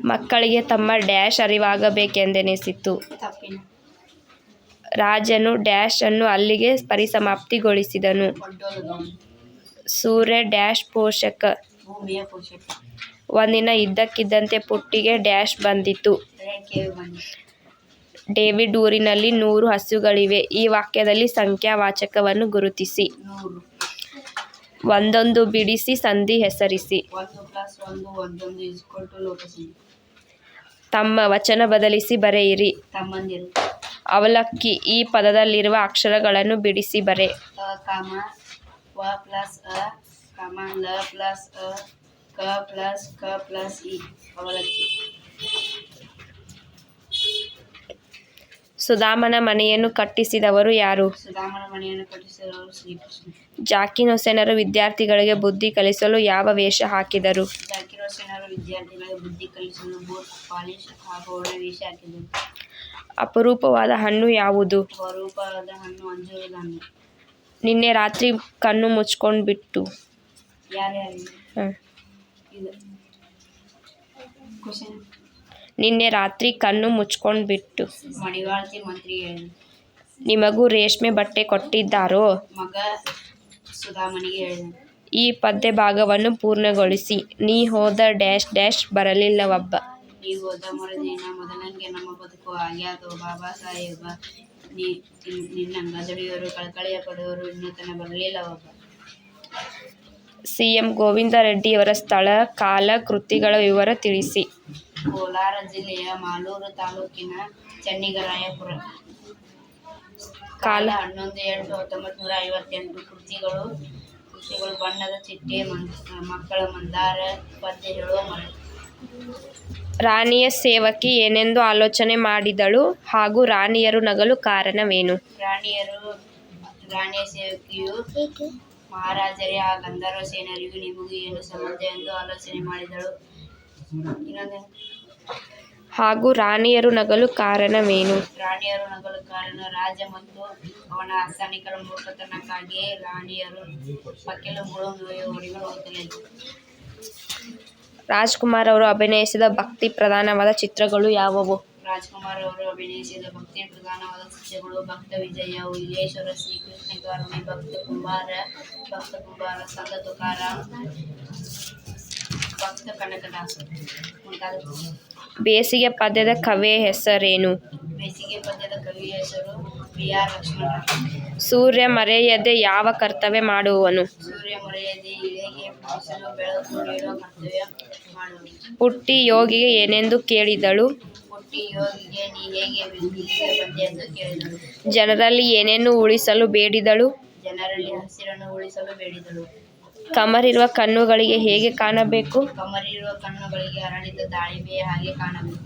ಮಕ್ಕಳಿಗೆ ತಮ್ಮ ಡ್ಯಾಶ್ ಅರಿವಾಗಬೇಕೆಂದೆನಿಸಿತು. ರಾಜನು ಡ್ಯಾಶ್ ಅನ್ನು ಅಲ್ಲಿಗೆ ಪರಿಸಮಾಪ್ತಿಗೊಳಿಸಿದನು. ಸೂರ್ಯ ಡ್ಯಾಶ್ ಪೋಷಕ. ಒಂದಿನ ಇದ್ದಕ್ಕಿದ್ದಂತೆ ಪುಟ್ಟಿಗೆ ಡ್ಯಾಶ್ ಬಂದಿತು. ಡೇವಿಡ್ ಊರಿನಲ್ಲಿ 100 ಹಸುಗಳಿವೆ. ಈ ವಾಕ್ಯದಲ್ಲಿ ಸಂಖ್ಯಾವಾಚಕವನ್ನು ಗುರುತಿಸಿ. ಒಂದೊಂದು ಬಿಡಿಸಿ ಸಂಧಿ ಹೆಸರಿಸಿ. ತಮ್ಮ ವಚನ ಬದಲಿಸಿ ಬರೆಯಿರಿ. ಅವಲಕ್ಕಿ. ಈ ಪದದಲ್ಲಿರುವ ಅಕ್ಷರಗಳನ್ನು ಬಿಡಿಸಿ ಬರೆ. ವ ಪ್ಲಸ್ ಅ, ಲ ಪ್ಲಸ್ ಅ, ಕ ಪ್ಲಸ್ ಕ ಪ್ಲಸ್ ಇ. ಅವಲಕ್ಕಿ. ಸುಧಾಮನ ಮನೆಯನ್ನು ಕಟ್ಟಿಸಿದವರು ಯಾರು? ಸುಧಾಮನ ಮನೆಯನ್ನು ಕಟ್ಟಿಸಿದವರು ಶ್ರೀಕೃಷ್ಣ. ಜಾಕಿರ್ ಹುಸೇನರು ವಿದ್ಯಾರ್ಥಿಗಳಿಗೆ ಬುದ್ಧಿ ಕಲಿಸಲು ಯಾವ ವೇಷ ಹಾಕಿದರು? ಜಾಕಿರ್ ಹುಸೇನರು ವಿದ್ಯಾರ್ಥಿಗಳಿಗೆ ಬುದ್ಧಿ ಕಲಿಸಲು ಬೂಟ್ ಪಾಲಿಶ್ ಹಾಕುವವರ ವೇಷ ಹಾಕಿದರು. ಅಪರೂಪವಾದ ಹಣ್ಣು ಯಾವುದು? ಅಪರೂಪವಾದ ಹಣ್ಣು ಅಂಜೂರದ ಹಣ್ಣು. ನಿನ್ನೆ ರಾತ್ರಿ ಕಣ್ಣು ಮುಚ್ಕೊಂಡ್ಬಿಟ್ಟು. ನಿನ್ನೆ ರಾತ್ರಿ ಕಣ್ಣು ಮುಚ್ಕೊಂಡ್ಬಿಟ್ಟು. ಮಡಿವಾಳತಿ ಮಂತ್ರಿ ಹೇಳಿದ. ನಿಮಗೂ ರೇಷ್ಮೆ ಬಟ್ಟೆ ಕೊಟ್ಟಿದ್ದಾರೋ? ಮಗ ಸುಧಾಮನಿಗೆ ಹೇಳಿದ. ಈ ಪದ್ಯ ಭಾಗವನ್ನು ಪೂರ್ಣಗೊಳಿಸಿ. ನೀ ಹೋದ ಡ್ಯಾಶ್ ಡ್ಯಾಶ್ ಬರಲಿಲ್ಲ ಒಬ್ಬ. ನೀ ಹೋದ ಮರುದಿನ ಮೊದಲಂಗೆ ನಮ್ಮ ಬದುಕು ಆಗ್ಯಾದೋ ಬಾಬಾ ಸಾಹೇಬ. ನಿನ್ನಂಗ ದುಡಿಯೋರು ಕಳಕಳಿಯ ಪಡೆಯೋರು ಇನ್ನೂತನ ಬರಲಿಲ್ಲ ಒಬ್ಬ. ಸಿ. ಎಂ. ಗೋವಿಂದರೆಡ್ಡಿಯವರ ಸ್ಥಳ, ಕಾಲ, ಕೃತಿಗಳ ವಿವರ ತಿಳಿಸಿ. ಕೋಲಾರ ಜಿಲ್ಲೆಯ ಮಾಲೂರು ತಾಲೂಕಿನ ಚೆನ್ನಿಗರಾಯಪುರ. ಕಾಲ 11-8-1958. ಕೃತಿಗಳು ಬಣ್ಣದ ಚಿಟ್ಟೆ, ಮಕ್ಕಳ ಮಂದಾರ, ಪದ್ಯ ಹೇಳುವ ಮರ. ರಾಣಿಯ ಸೇವಕಿ ಏನೆಂದು ಆಲೋಚನೆ ಮಾಡಿದಳು ಹಾಗೂ ರಾಣಿಯರು ನಗಲು ಕಾರಣವೇನು? ರಾಣಿಯ ಸೇವಕಿಯು ಮಹಾರಾಜರೇ, ಆ ಗಂಧರ್ವ ಸೇನರಿಗೂ ನಿಮಗೂ ಏನು ಸಂಬಂಧ ಎಂದು ಆಲೋಚನೆ ಮಾಡಿದಳು. ಹಾಗೂ ರಾಣಿಯರು ನಗಲು ಕಾರಣವೇನು? ರಾಣಿಯರು ನಗಲು ಕಾರಣ ರಾಜ ಮತ್ತು ಅವನ ಆಸ್ಥಾನಿಕರ ಮೂರ್ಖತನಕ್ಕಾಗಿಯೇ. ರಾಣಿಯರು ಪಕ್ಕೆಲು ಮುಳು ಹೊಡಿಗಳು ಹೋಗುತ್ತಲೇ. ರಾಜ್ಕುಮಾರ್ ಅವರು ಅಭಿನಯಿಸಿದ ಭಕ್ತಿ ಪ್ರಧಾನವಾದ ಚಿತ್ರಗಳು ಯಾವುವು? ರಾಜ್ಕುಮಾರ್ ಅವರು ಅಭಿನಯಿಸಿದ ಭಕ್ತಿ ಪ್ರಧಾನವಾದ ಚಿತ್ರಗಳು ಭಕ್ತ ವಿಜಯ, ವಿಲೇಶ್ವರ, ಶ್ರೀಕೃಷ್ಣ ಕಾರ್ಮಿ, ಭಕ್ತ ಕುಂಬಾರ, ಸಂತ ತುಕಾರಾಮ್, ಭಕ್ತ ಕನಕದಾಸ ಮುಂತಾದ. ಬೇಸಿಗೆ ಪದ್ಯದ ಕವಿಯ ಹೆಸರೇನು? ಬೇಸಿಗೆ ಪದ್ಯದ ಕವಿಯ ಹೆಸರು ಬಿ. ಆರ್. ಲಕ್ಷ್ಮಣರಾವ್. ಸೂರ್ಯ ಮರೆಯದೆ ಯಾವ ಕರ್ತವ್ಯ ಮಾಡುವವನು? ಸೂರ್ಯ ಮರೆಯದೆ ಇಳೆಗೆ ಬಿಸಿಲು ಬೆಳಕು ನೀಡುವ ಕರ್ತವ್ಯ ಮಾಡುವನು. ಪುಟ್ಟಿ ಯೋಗಿಗೆ ಏನೆಂದು ಕೇಳಿದಳು? ಪುಟ್ಟಿ ಯೋಗಿಗೆ ನೀ ಹೇಗೆ ಇಲ್ಲಿಗೆ ಬಂದೆ ಎಂದು ಕೇಳಿದಳು. ಜನರಲ್ಲಿ ಏನನ್ನು ಉಳಿಸಲು ಬೇಡಿದಳು? ಜನರಲ್ಲಿ ಹಸಿರನ್ನು ಉಳಿಸಲು ಬೇಡಿದಳು. ಕಮರಿರುವ ಕಣ್ಣುಗಳಿಗೆ ಹೇಗೆ ಕಾಣಬೇಕು? ಕಮರಿರುವ ಕಣ್ಣುಗಳಿಗೆ ಅರಳಿದ ದಾಳಿಂಬೆಯ ಹಾಗೆ ಕಾಣಬೇಕು.